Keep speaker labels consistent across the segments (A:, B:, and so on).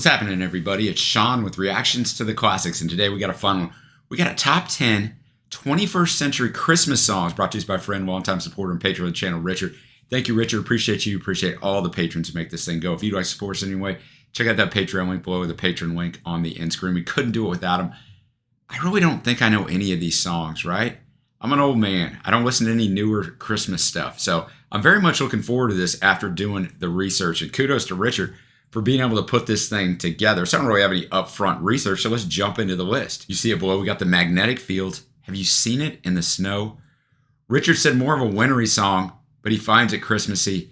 A: What's happening, everybody? It's Sean with Reactions to the Classics, and today we got a fun one. We got a top 10 21st century Christmas songs brought to us by friend, longtime supporter, and patron of the channel, Richard. Thank you, Richard. Appreciate you. Appreciate all the patrons who make this thing go. If you'd like to support us in any way, check out that Patreon link below, the patron link on the end screen. We couldn't do it without them. I really don't think I know any of these songs, right? I'm an old man. I don't listen to any newer Christmas stuff. So I'm very much looking forward to this after doing the research. And kudos to Richard for being able to put this thing together. So I don't really have any upfront research, so let's jump into the list. You see it below. We got the Magnetic Fields. Have you seen it in the snow? Richard said more of a wintry song, but he finds it Christmassy.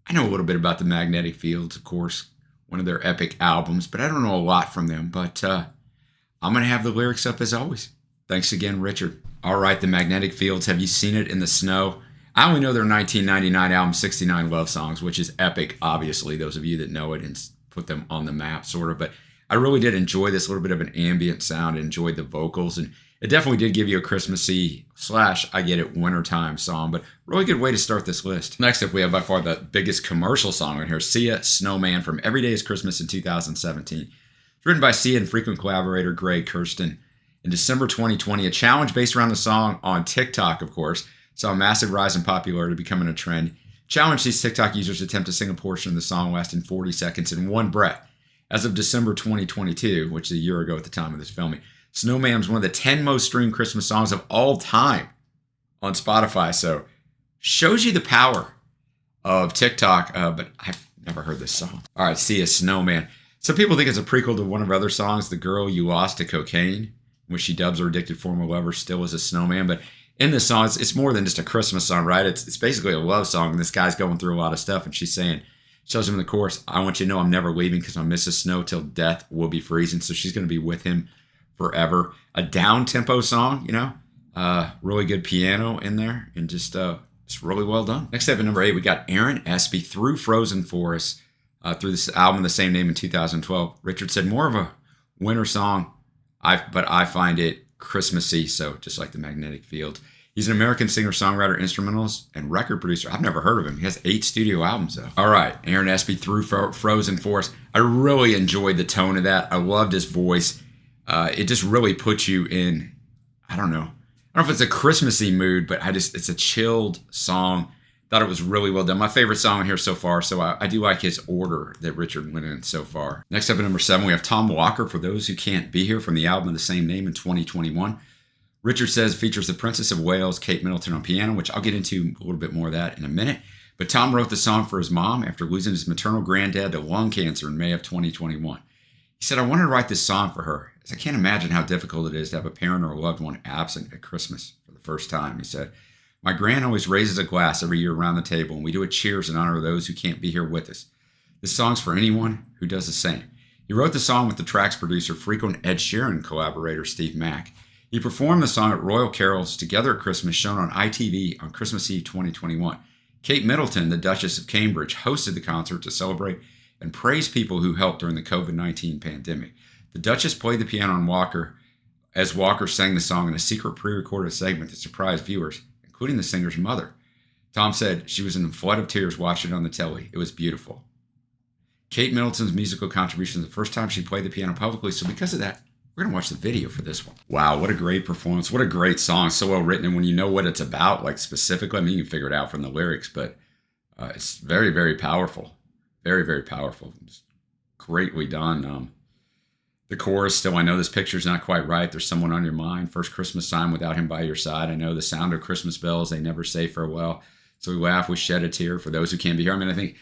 A: I know a little bit about the Magnetic Fields, of course, one of their epic albums, but I don't know a lot from them. But I'm going to have the lyrics up as always. Thanks again, Richard. All right, the Magnetic Fields. Have you seen it in the snow? I only know their 1999 album, 69 Love Songs, which is epic, obviously, those of you that know it and put them on the map, sort of. But I really did enjoy this little bit of an ambient sound, enjoyed the vocals, and it definitely did give you a Christmassy / I get it, wintertime song, but really good way to start this list. Next up, we have by far the biggest commercial song on here, Sia, Snowman, from Every Day is Christmas in 2017. It's written by Sia and frequent collaborator Greg Kurstin. In December 2020, a challenge based around the song on TikTok, of course, saw a massive rise in popularity, becoming a trend. Challenge these TikTok users to attempt to sing a portion of the song lasting 40 seconds in one breath. As of December 2022, which is a year ago at the time of this filming, Snowman was one of the 10 most streamed Christmas songs of all time on Spotify. So, shows you the power of TikTok, but I've never heard this song. All right, Sia, Snowman. Some people think it's a prequel to one of her other songs, The Girl You Lost to Cocaine, which she dubs her addicted former lover still as a snowman, but in this song, it's more than just a Christmas song, right? It's basically a love song, and this guy's going through a lot of stuff, and she's saying, shows him in the chorus, I want you to know I'm never leaving because I miss the snow till death will be freezing. So she's going to be with him forever. A down-tempo song, really good piano in there, and just it's really well done. Next up at number 8, we got Aaron Espy, Through Frozen Forests, through this album of the same name in 2012. Richard said more of a winter song, but I find it Christmassy, so just like the Magnetic Field. He's an American singer, songwriter, instrumentalist, and record producer. I've never heard of him. He has 8 studio albums, though. All right, Aaron Espy, Through Frozen Forest. I really enjoyed the tone of that. I loved his voice. It just really puts you in, I don't know if it's a Christmassy mood, but it's a chilled song. Thought it was really well done. My favorite song in here so far, so I do like his order that Richard went in so far. Next up at number 7, we have Tom Walker, For Those Who Can't Be Here, from the album of the same name in 2021. Richard says it features the Princess of Wales, Kate Middleton, on piano, which I'll get into a little bit more of that in a minute. But Tom wrote the song for his mom after losing his maternal granddad to lung cancer in May of 2021. He said, I wanted to write this song for her, as I can't imagine how difficult it is to have a parent or a loved one absent at Christmas for the first time. He said, my gran always raises a glass every year around the table, and we do a cheers in honor of those who can't be here with us. This song's for anyone who does the same. He wrote the song with the track's producer, frequent Ed Sheeran collaborator Steve Mack. He performed the song at Royal Carols Together at Christmas, shown on ITV on Christmas Eve 2021. Kate Middleton, the Duchess of Cambridge, hosted the concert to celebrate and praise people who helped during the COVID-19 pandemic. The Duchess played the piano on Walker as Walker sang the song in a secret pre-recorded segment that surprised viewers, including the singer's mother. Tom said she was in a flood of tears watching it on the telly. It was beautiful. Kate Middleton's musical contribution is the first time she played the piano publicly, so because of that, we're going to watch the video for this one. Wow, what a great performance. What a great song. So well written, and when you know what it's about, like specifically, I mean, you can figure it out from the lyrics, but it's very, very powerful. Very, very powerful. It's greatly done. The chorus, still, I know this picture's not quite right. There's someone on your mind. First Christmas time without him by your side. I know the sound of Christmas bells. They never say farewell. So we laugh, we shed a tear for those who can't be here. I mean, I think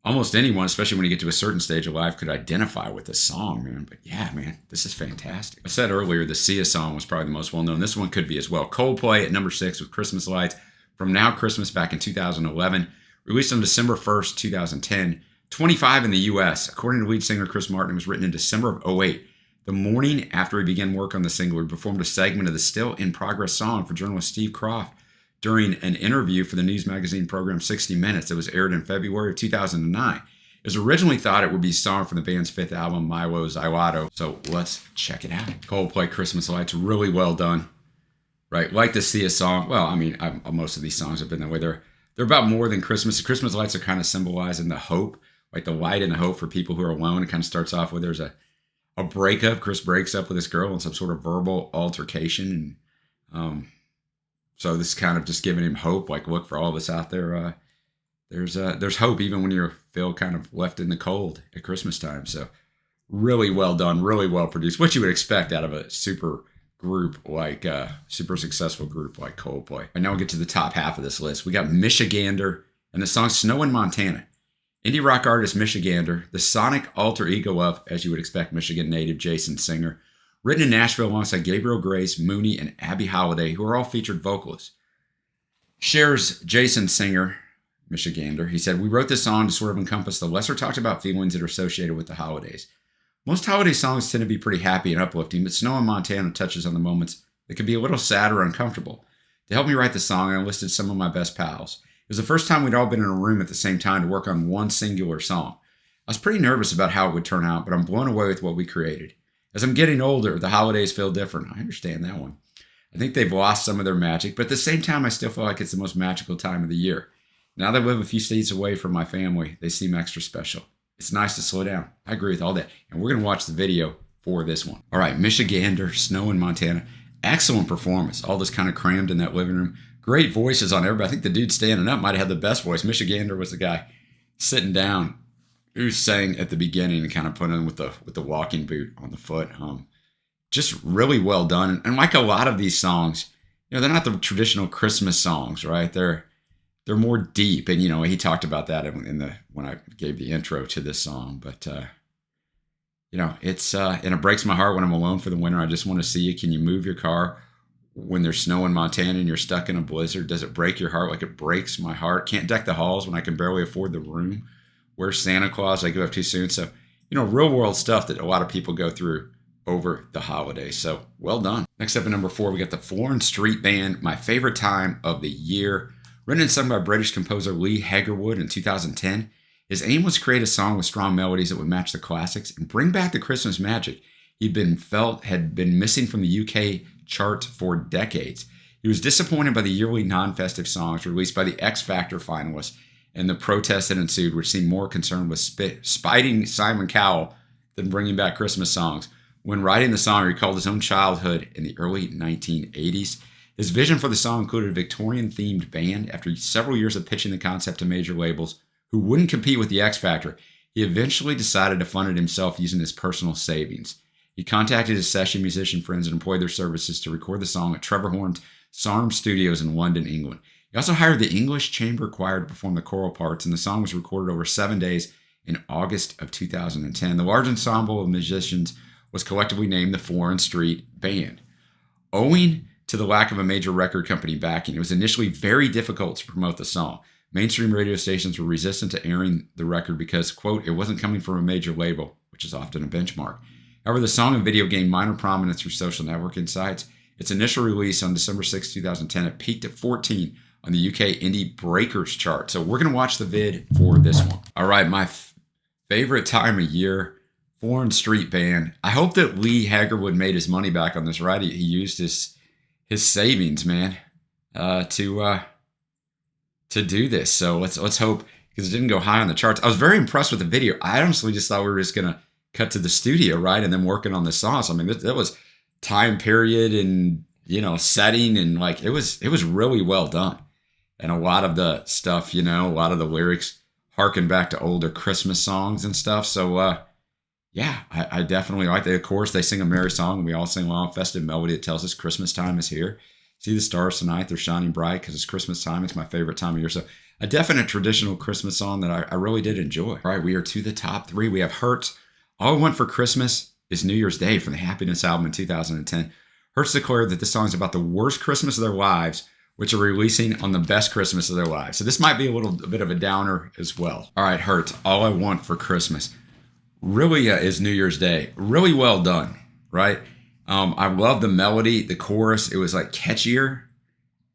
A: almost anyone, especially when you get to a certain stage of life, could identify with this song, man. But yeah, man, this is fantastic. I said earlier, the Sia song was probably the most well-known. This one could be as well. Coldplay at number 6 with Christmas Lights from Now Christmas back in 2011. Released on December 1st, 2010. 25 in the U.S. According to lead singer Chris Martin, it was written in December of 2008. The morning after he began work on the single, he performed a segment of the still-in-progress song for journalist Steve Croft during an interview for the news magazine program 60 Minutes that was aired in February of 2009. It was originally thought it would be a song from the band's 5th album, Milo's Iwado. So let's check it out. Coldplay, Christmas Lights, really well done. Right, like to see a song. Well, I mean, most of these songs have been that way. They're about more than Christmas. The Christmas lights are kind of symbolizing the hope like the light and the hope for people who are alone. It kind of starts off with there's a breakup. Chris breaks up with this girl in some sort of verbal altercation. And so this is kind of just giving him hope. Like, look, for all of us out there, there's hope even when you feel kind of left in the cold at Christmas time. So really well done, really well produced. What you would expect out of a super successful group like Coldplay. And now we'll get to the top half of this list. We got Michigander and the song Snow in Montana. Indie rock artist Michigander, the sonic alter ego of, as you would expect, Michigan native Jason Singer, written in Nashville alongside Gabriel Grace, Mooney, and Abby Holiday, who are all featured vocalists. Shares Jason Singer, Michigander. He said, "We wrote this song to sort of encompass the lesser talked about feelings that are associated with the holidays. Most holiday songs tend to be pretty happy and uplifting, but Snow in Montana touches on the moments that can be a little sad or uncomfortable. To help me write the song, I enlisted some of my best pals. It was the first time we'd all been in a room at the same time to work on one singular song. I was pretty nervous about how it would turn out, but I'm blown away with what we created. As I'm getting older, the holidays feel different." I understand that one. "I think they've lost some of their magic, but at the same time, I still feel like it's the most magical time of the year. Now that I live a few states away from my family, they seem extra special. It's nice to slow down." I agree with all that. And we're going to watch the video for this one. All right, Michigander, Snow in Montana. Excellent performance. All this kind of crammed in that living room. Great voices on everybody. I think the dude standing up might have had the best voice. Michigander was the guy sitting down who sang at the beginning and kind of put in with the walking boot on the foot. Just really well done. And like a lot of these songs, they're not the traditional Christmas songs, right? They're more deep, and he talked about that when I gave the intro to this song. But it's and it breaks my heart when I'm alone for the winter. I just want to see you. Can you move your car when there's snow in Montana and you're stuck in a blizzard? Does it break your heart like it breaks my heart? Can't deck the halls when I can barely afford the room. Where's Santa Claus? I give up too soon. So real world stuff that a lot of people go through over the holidays. So well done. Next up at number 4, we got the Floor and Street Band, My Favorite Time of the Year. Written and sung by British composer Lee Hagerwood in 2010, his aim was to create a song with strong melodies that would match the classics and bring back the Christmas magic had been missing from the UK charts for decades. He was disappointed by the yearly non-festive songs released by the X Factor finalists and the protests that ensued, which seemed more concerned with spiting Simon Cowell than bringing back Christmas songs. When writing the song, he recalled his own childhood in the early 1980s. His vision for the song included a Victorian-themed band. After several years of pitching the concept to major labels who wouldn't compete with the X Factor, he eventually decided to fund it himself using his personal savings. He contacted his session musician friends and employed their services to record the song at Trevor Horn's Sarm Studios in London, England. He also hired the English Chamber Choir to perform the choral parts, and the song was recorded over 7 days in August of 2010. The large ensemble of musicians was collectively named the Floor and Street Band. Owing to the lack of a major record company backing, it was initially very difficult to promote the song. Mainstream radio stations were resistant to airing the record because, quote, it wasn't coming from a major label, which is often a benchmark. However, the song and video gained minor prominence through social networking sites. Its initial release on December 6, 2010, it peaked at 14 on the UK Indie Breakers chart. So we're going to watch the vid for this one. All right, my favorite time of year, Floor and Street Band. I hope that Lee Hagerwood made his money back on this, right? He used his savings, man, to do this. So let's hope, because it didn't go high on the charts. I was very impressed with the video. I honestly just thought we were just gonna cut to the studio, right, and then working on the songs. I mean, that was time period and setting, and like it was really well done. And a lot of the stuff, a lot of the lyrics harken back to older Christmas songs and stuff. So yeah, I definitely like that. Of course, they sing a merry song, and we all sing along. Festive melody that tells us Christmas time is here. See the stars tonight, they're shining bright because it's Christmas time. It's my favorite time of year. So a definite traditional Christmas song that I really did enjoy. All right, we are to the top 3. We have Hurts. All I Want for Christmas is New Year's Day from the Happiness album in 2010. Hurts declared that this song is about the worst Christmas of their lives, which are releasing on the best Christmas of their lives. So this might be a bit of a downer as well. All right, Hurts. All I Want for Christmas really is New Year's Day. Really well done, right? I love the melody, the chorus. It was like catchier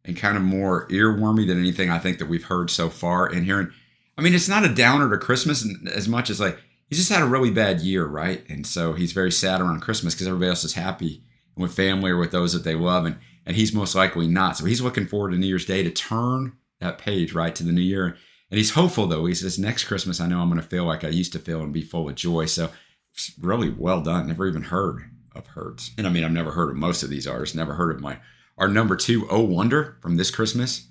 A: and kind of more earwormy than anything I think that we've heard so far in here. And I mean, it's not a downer to Christmas as much as like he's just had a really bad year, right? And so he's very sad around Christmas because everybody else is happy and with family or with those that they love, and he's most likely not. So he's looking forward to New Year's Day to turn that page, right, to the new year And he's hopeful, though. He says, next Christmas, I know I'm going to feel like I used to feel and be full of joy. So it's really well done. Never even heard of Hertz. And I mean, I've never heard of most of these artists. Never heard of our number 2, Oh Wonder, from this Christmas.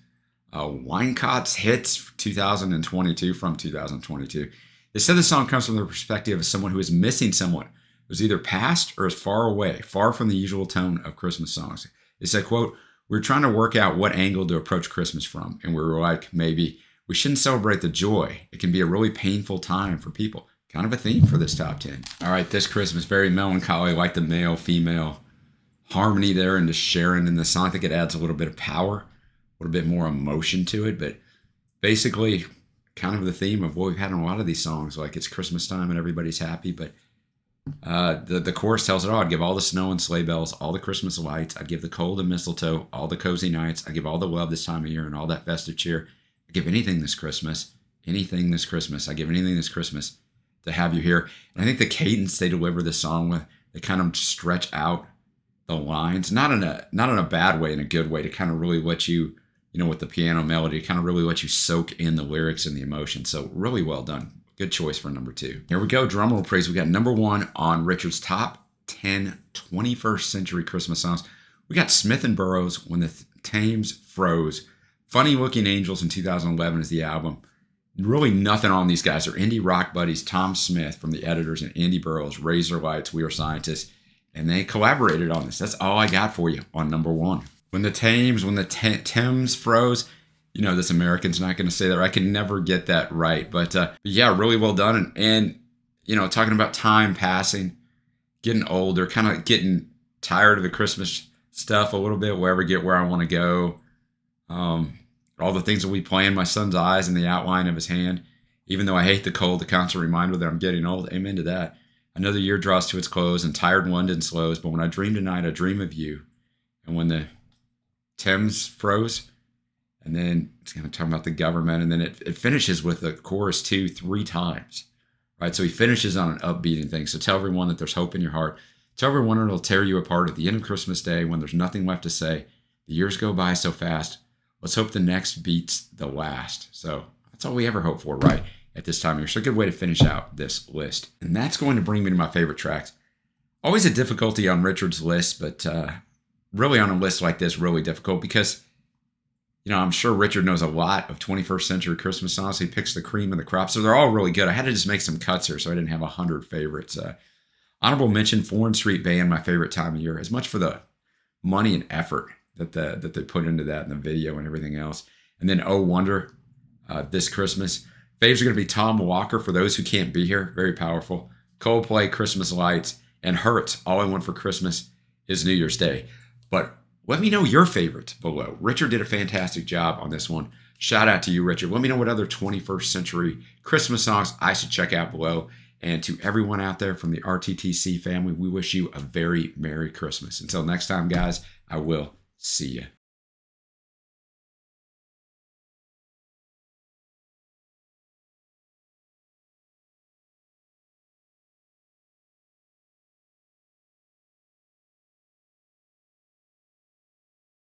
A: Winecott's Hits 2022, from 2022. They said the song comes from the perspective of someone who is missing someone who's either passed or is far away, far from the usual tone of Christmas songs. They said, quote, "We're trying to work out what angle to approach Christmas from. And we were like, maybe we shouldn't celebrate the joy. It can be a really painful time for people." Kind of a theme for this top 10. All right, this Christmas, very melancholy, like the male-female harmony there and the sharing in the song. I think it adds a little bit of power, a little bit more emotion to it, but basically kind of the theme of what we've had in a lot of these songs, like it's Christmas time and everybody's happy, but the chorus tells it all. I'd give all the snow and sleigh bells, all the Christmas lights. I'd give the cold and mistletoe, all the cozy nights. I'd give all the love this time of year and all that festive cheer. I'd give anything this Christmas, anything this Christmas. I'd give anything this Christmas to have you here. And I think the cadence they deliver the song with, they kind of stretch out the lines, not in a bad way, in a good way, to kind of really let you, with the piano melody, kind of really let you soak in the lyrics and the emotion. So really well done. Good choice for number 2. Here we go. Drum roll, praise. We got number 1 on Richard's top 10 21st century Christmas songs. We got Smith and Burroughs, When the Thames Froze. Funny Looking Angels in 2011 is the album. Really nothing on these guys. They're indie rock buddies. Tom Smith from The Editors and Andy Burroughs, Razor Lights, We Are Scientists. And they collaborated on this. That's all I got for you on number 1. When the Thames froze. This American's not going to say that. I can never get that right. But yeah, really well done. And talking about time passing, getting older, kind of getting tired of the Christmas stuff a little bit, where I want to go. All the things that we play in my son's eyes and the outline of his hand. Even though I hate the cold, the constant reminder that I'm getting old. Amen to that. Another year draws to its close and tired London slows. But when I dream tonight, I dream of you. And when the Thames froze, and then it's going to talk about the government, and then it finishes with the chorus 3 times, right? So he finishes on an upbeating thing. So tell everyone that there's hope in your heart. Tell everyone it'll tear you apart at the end of Christmas Day when there's nothing left to say. The years go by so fast. Let's hope the next beats the last. So that's all we ever hope for, right, at this time of year. So a good way to finish out this list. And that's going to bring me to my favorite tracks. Always a difficulty on Richard's list, but really on a list like this, really difficult because, I'm sure Richard knows a lot of 21st century Christmas songs. He picks the cream of the crop. So they're all really good. I had to just make some cuts here so I didn't have 100 favorites. Honorable mention, Foreign Street Band, my favorite time of year, as much for the money and effort that they put into that in the video and everything else. And then Oh Wonder, this Christmas. Faves are going to be Tom Walker, for those who can't be here. Very powerful. Coldplay, Christmas Lights, and Hertz, All I Want for Christmas is New Year's Day. But let me know your favorites below. Richard did a fantastic job on this one. Shout out to you, Richard. Let me know what other 21st century Christmas songs I should check out below. And to everyone out there from the RTTC family, we wish you a very Merry Christmas. Until next time, guys, I will see you.